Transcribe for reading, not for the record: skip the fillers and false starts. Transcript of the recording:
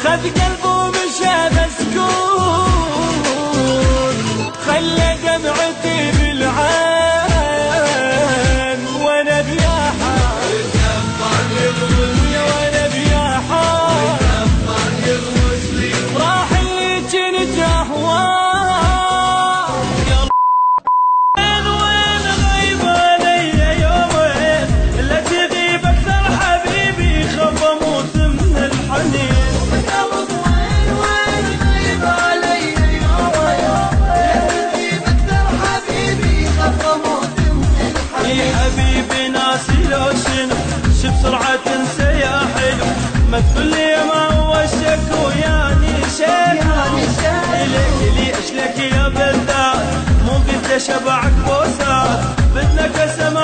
خذ قلبه ومشى مسكون، خلى دمعتي بالعين وانا بياحة وانا بياحة راح اللي كنت اهواه. وين غيب علي يومين لا تغيب اكثر حبيبي خاف اموت من الحنين. وين غيب علي يومين لا تغيب اكثر حبيبي خاف اموت من الحنين. يا حبيبي ناسي لو شنو شو بسرعة تنسى يا حلو، ما تقول لي ما هو الشك وياني شك إليك لي اشلك يا بلدان، مو قلت اشبعك بوسات بدنا قسم